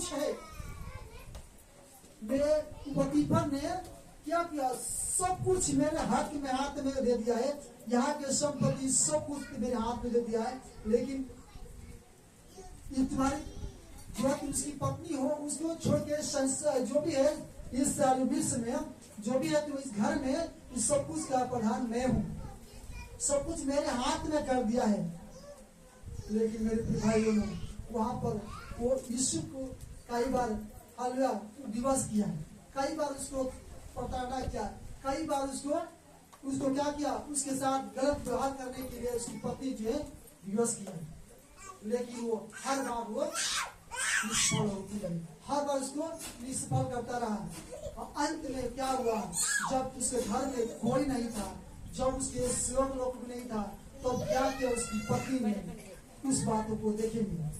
कुछ है। मेरे पोतीफर ने क्या किया, सब कुछ मेरे हाथ में दे दिया है, यहाँ के संपत्ति सब कुछ मेरे हाथ में दे दिया है, लेकिन ये तुम्हारी जो उसकी पत्नी हो उसको छोड़ के जो भी है इस विश्व में जो भी है, तो इस घर में इस सब कुछ का प्रधान मैं हूँ, सब कुछ मेरे हाथ में कर दिया है। लेकिन मेरे भाइयों ने वहां पर वो यीशु को कई बार हालेलुया दिवस किया है, कई बार उसको प्रताड़ना किया, कई बार उसको क्या किया, उसके साथ गलत व्यवहार करने के लिए उसकी पत्नी जो है दिवस किया है। लेकिन वो हर बार वो निष्फल होती रही, हर बार उसको निष्फल करता रहा। और अंत में क्या हुआ, जब उसके घर में कोई नहीं था, जब उसके सेवक लोग भी नहीं था, तो क्या किया उसकी पत्नी ने, उस बातों को देखेंगे।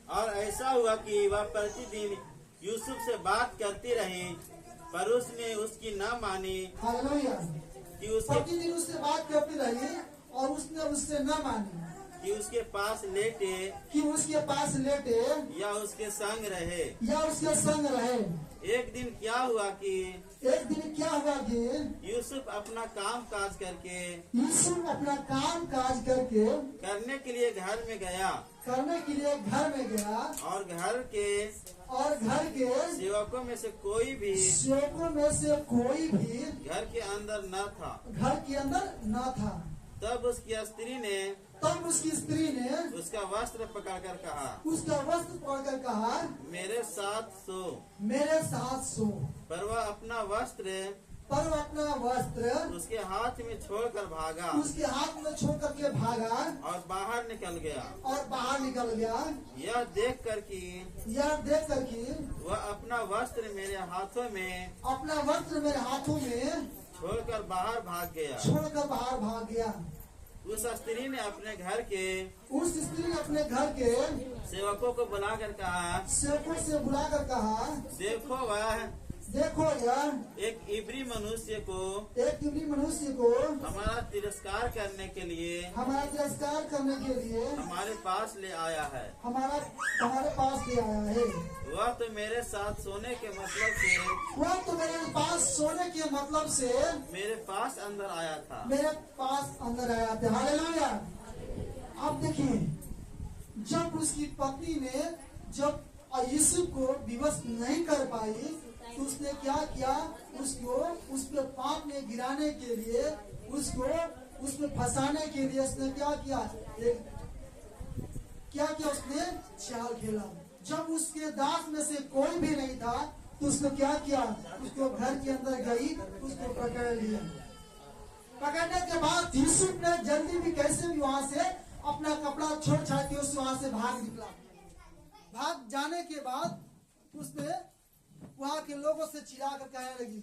और ऐसा हुआ कि वह प्रतिदिन यूसुफ से बात करती रही, पर उसने उसकी न मानी। हालेलुया। कि उसके प्रतिदिन उससे बात करती रही और उसने उससे न मानी कि उसके पास लेटे कि उसके पास लेटे या उसके संग रहे। या उसके संग रहे। एक दिन क्या हुआ कि यूसुफ अपना काम काज करके यूसुफ अपना काम काज करके करने के लिए घर में गया, और घर के सेवकों में से कोई भी घर के अंदर न था। तब उसकी स्त्री ने उसका वस्त्र पकड़कर कहा, मेरे साथ सो। पर वह अपना वस्त्र उसके हाथ में छोड़कर भागा, और बाहर निकल गया। यह देख कर कि वह अपना वस्त्र मेरे हाथों में छोड़कर बाहर भाग गया। उस स्त्री ने अपने घर के सेवकों को बुलाकर कहा, देखो यह एक इब्री मनुष्य को हमारा तिरस्कार करने के लिए हमारे पास ले आया है। हमारे पास ले आया है। वह तो मेरे साथ सोने के मतलब से मेरे पास अंदर आया था। हालेलुया। अब देखिए, जब उसकी पत्नी ने जब यीशु को विवश नहीं कर पाई, तो उसने क्या किया, उस पे पाप में गिराने के लिए, उसमें फंसाने के लिए उसने क्या किया, उसने चाल खेला। जब उसके दास में से कोई भी नहीं था, तो उसने क्या किया, उसको घर के अंदर गई, उसको पकड़ लिया। पकड़ने के बाद यूसुफ ने जल्दी भी कैसे भी वहां से अपना कपड़ा छोड़ छाड़ के वहां से भाग निकला। भाग जाने के बाद उसने वहां के लोगों से चिल्ला कर कहने लगी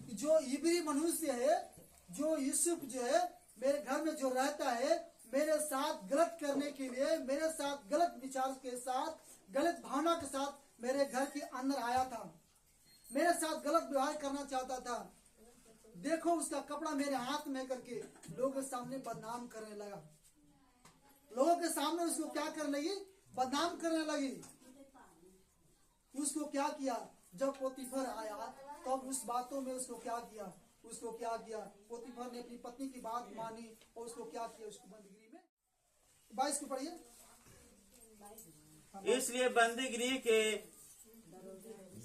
कि जो इब्री मनुष्य है, जो यूसुफ जो है, मेरे घर में जो रहता है, मेरे साथ गलत करने के लिए, मेरे साथ गलत विचार के साथ, गलत भावना के साथ मेरे घर के अंदर आया था, मेरे साथ गलत व्यवहार करना चाहता था। देखो उसका कपड़ा मेरे हाथ में करके लोगों के सामने बदनाम करने लगा। लोगों के सामने उसको क्या करने लगी, बदनाम करने लगी। उसको क्या किया, जब पोतीफर आया तब उस बातों में उसको क्या किया, पोतीफर ने अपनी पत्नी की बात मानी और उसको क्या किया, उसको बंदीगृह में 22 को पढ़िए। इसलिए बंदीगृह के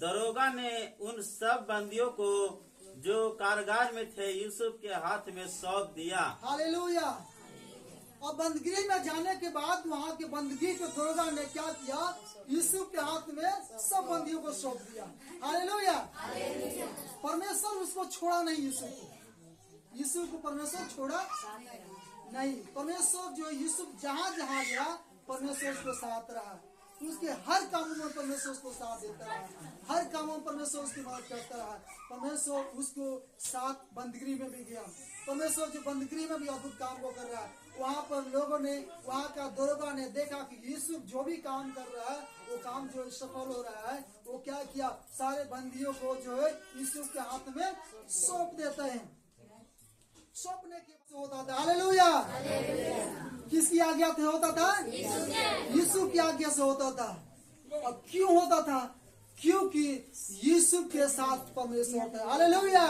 दरोगा ने उन सब बंदियों को जो कारागार में थे यूसुफ के हाथ में सौंप दिया। हालेलुया। और बंदगी में जाने के बाद वहाँ के बंदगी के दरोगा ने क्या किया, यूसुफ के हाथ में सब बंदियों को सौंप दिया। हालेलुया। परमेश्वर उसको छोड़ा नहीं, यूसुफ को परमेश्वर छोड़ा नहीं। परमेश्वर जो यूसुफ जहाँ जहाँ गया, परमेश्वर उसको साथ रहा। उसके हर कामों में परमेश्वर उसको साथ देता रहा, हर कामों में परमेश्वर उसकी मदद करता रहा। परमेश्वर उसको साथ बंदगृह में भी गया। परमेश्वर जो बंदगृह में भी अद्भुत काम को कर रहा है, वहाँ पर लोगों ने, वहाँ का दरोगा ने देखा कि यूसुफ जो भी काम कर रहा है, वो काम जो सफल हो रहा है, वो क्या किया, सारे बंदियों को जो है यूसुफ के हाथ में सौंप देते हैं। सौंपने के होता था। हालेलुया। किसकी आज्ञा से होता था? यीशु की आज्ञा से होता था। और क्यों होता था? क्योंकि यीशु के साथ परमेश्वर होता है। हालेलुया।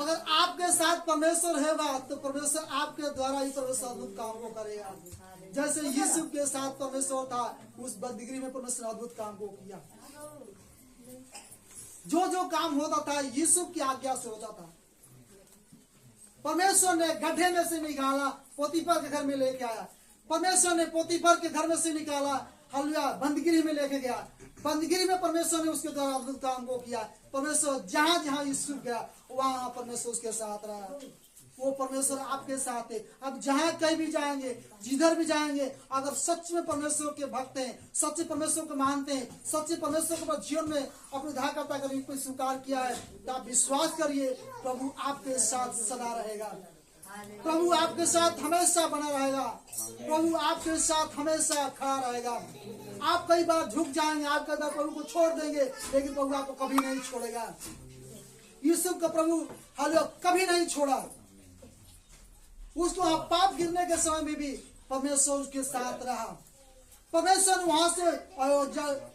अगर आपके साथ परमेश्वर होगा तो परमेश्वर आपके द्वारा ही परमेश्वर अद्भुत काम को करेगा। जैसे यीशु के साथ परमेश्वर था, उस बंदगी में परमेश्वर अद्भुत काम को किया। जो जो काम होता था यीशु की आज्ञा से होता था। परमेश्वर ने गड्ढे में से निकाला, पोतीफर के घर में लेके आया। परमेश्वर ने पोतीफर के घर में से निकाला, हालेलुया, बंदगिरी में लेके गया। बंदगिरी में परमेश्वर ने उसके द्वारा अद्भुत काम को किया। परमेश्वर जहां जहां यीशु गया वहां परमेश्वर उसके साथ रहा। वो परमेश्वर आपके साथ है। अब जहां कहीं भी जाएंगे, जिधर भी जाएंगे, अगर सच में परमेश्वर के भक्त हैं, सच्चे परमेश्वर को मानते हैं, सच्चे परमेश्वर को जीवन में अपने उद्धारकर्ता का रूप में स्वीकार किया है, तो आप विश्वास करिए प्रभु आपके साथ सदा रहेगा। प्रभु आपके साथ हमेशा बना रहेगा। प्रभु आपके साथ हमेशा खड़ा रहेगा। आप कई बार झुक जाएंगे, आप कई बार प्रभु को छोड़ देंगे, लेकिन प्रभु आपको कभी नहीं छोड़ेगा। यीशु का प्रभु हालेलुया कभी नहीं छोड़ा। उसको आप पाप गिरने के समय में भी परमेश्वर उसके साथ रहा। परमेश्वर वहां से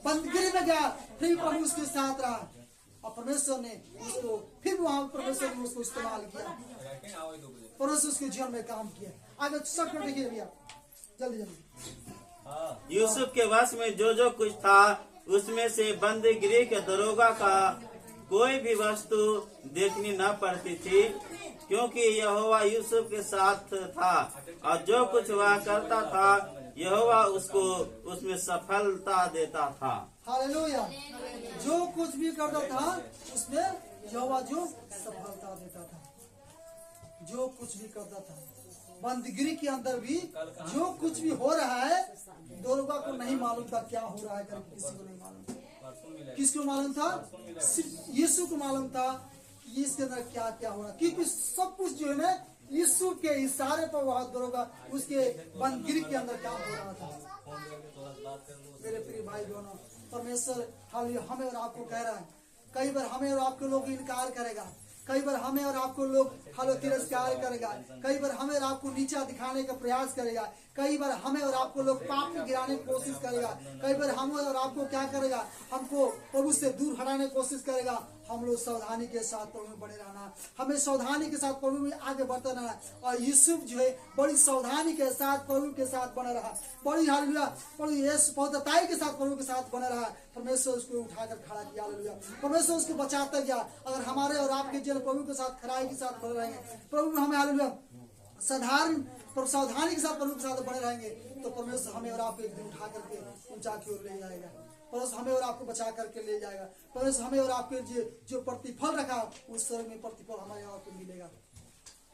बंदगिरी में गया, फिर प्रभु उसके साथ रहा और परमेश्वर ने उसको फिर वहां परमेश्वर ने उसको इस्तेमाल किया। परमेश्वर उसके जीवन में काम किया। आगे सब देखिए भैया, जल्दी जल्दी। यूसुफ के वश में जो जो कुछ था उसमें से बंदगिरी के दरोगा का कोई भी वस्तु देखनी न पड़ती थी, क्योंकि यहोवा यूसुफ के साथ था और जो कुछ वह करता था यहोवा उसको उसमें सफलता देता था। हालेलुया। जो कुछ भी करता था उसमें यहोवा जो सफलता देता था। जो कुछ भी करता था बंदगिरी के अंदर भी जो कुछ भी हो रहा है, दरोगा को नहीं मालूम था क्या हो रहा है, किसी को नहीं मालूम था। किसको मालूम था? सिर्फ यीशु को मालूम था कि इसके अंदर क्या क्या हो रहा है, क्योंकि सब कुछ जो है ना यीशु के इशारे पर वह दरोगा उसके बंदगिरी के अंदर काम हो रहा था। मेरे प्रिय भाई बहनों, परमेश्वर हालेलुया हमें और आपको कह रहा है, कई बार हमें और आपके लोग इनकार करेगा, कई बार हमें और आपको लोग हालो तिरस्कार करेगा, कई बार हमें और आपको नीचा दिखाने का प्रयास करेगा, कई बार हमें और आपको लोग पाप में गिराने की कोशिश करेगा, कई बार हमें और आपको क्या करेगा, हमको प्रभु से दूर हटाने की कोशिश करेगा। हम लोग सावधानी के साथ प्रभु में बने रहना, हमें सावधानी के साथ प्रभु में आगे बढ़ते रहना। और यूसुफ जो है बड़ी सावधानी के साथ प्रभु के साथ बना रहा, बड़ी हालेलुया बड़ी बहुताई के साथ प्रभु के साथ बना रहा। परमेश्वर उसको उठाकर खड़ा किया। हालेलुया परमेश्वर उसको बचाता गया। अगर हमारे और आपके जीवन प्रभु के साथ खराई के साथ बने रहेंगे, प्रभु हमें हालेलुया साधारण सावधानी के साथ प्रभु के साथ बने रहेंगे, तो परमेश्वर हमें और आपको एक दिन उठा करके ऊंचा की ओर ले जाएगा। परमेश्वर हमें और आपको बचा करके ले जाएगा। परमेश्वर हमें और आपके जो प्रतिफल रखा उस स्वर्ग में प्रतिफल हमारे आपको मिलेगा।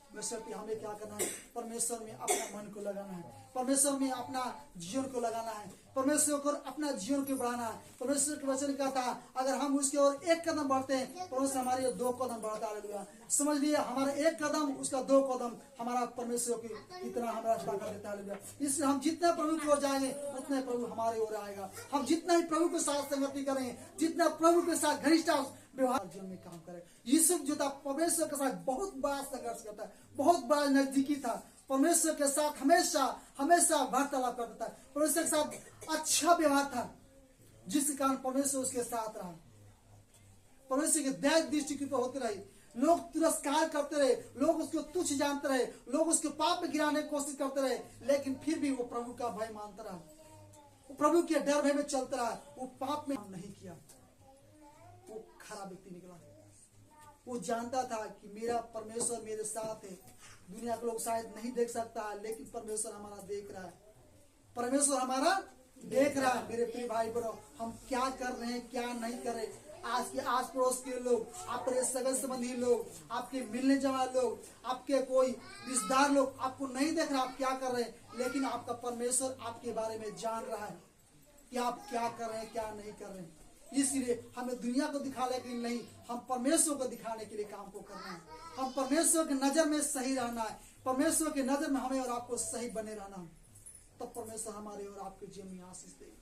हमें क्या करना है? परमेश्वर में अपना मन को लगाना है, परमेश्वर में अपना जीवन को लगाना है, परमेश्वर को अपना जीवन को बढ़ाना है। परमेश्वर के वचन कहता है अगर हम उसके ओर एक कदम बढ़ते हैं, परमेश्वर हमारे 2 कदम बढ़ता है। समझ लिए, हमारा 1 कदम उसका 2 कदम हमारा परमेश्वर की इतना हमारा ताकत देता है। इसलिए हम जितना प्रभु की ओर जाएंगे उतना प्रभु हमारे ओर आएगा। हम जितना ही प्रभु के साथ संगति करेंगे, जितना प्रभु के साथ घनिष्ठ व्यवहार जीवन में काम करे। यूसुफ जो था परमेश्वर के साथ बहुत बड़ा संघर्ष करता है, बहुत बड़ा नजदीकी था, परमेश्वर के साथ हमेशा हमेशा वार्तालाप करता था, परमेश्वर के साथ अच्छा व्यवहार था, जिसके कारण परमेश्वर उसके साथ रहा। परमेश्वर की दया दृष्टि की होती रही, लोग तिरस्कार करते रहे, लोग उसको तुच्छ जानते रहे, लोग उसके पाप में गिराने की कोशिश करते रहे, लेकिन फिर भी वो प्रभु का भय मानता रहा, वो प्रभु के डर भय में चलता रहा, वो पाप में नहीं किया। वो खराब व्यक्ति निकला। वो जानता था कि मेरा परमेश्वर मेरे साथ है। दुनिया के लोग शायद नहीं देख सकता है, लेकिन परमेश्वर हमारा देख रहा है, परमेश्वर हमारा देख रहा है। मेरे प्रिय भाई बहनों, हम क्या कर रहे हैं क्या नहीं कर रहे, आज के आस पड़ोस के लोग, आपके सगे संबंधी लोग, आपके मिलने जवान लोग, आपके कोई रिश्तेदार लोग आपको नहीं देख रहा आप क्या कर रहे हैं, लेकिन आपका परमेश्वर आपके बारे में जान रहा है कि आप क्या कर रहे हैं क्या नहीं कर रहे हैं। इसलिए हमें दुनिया को दिखाने के लिए नहीं, हम परमेश्वर को दिखाने के लिए काम को करना है। हम परमेश्वर की नजर में सही रहना है, परमेश्वर की नजर में हमें और आपको सही बने रहना है, तब परमेश्वर हमारे और आपके जीवन में आशीष देगा।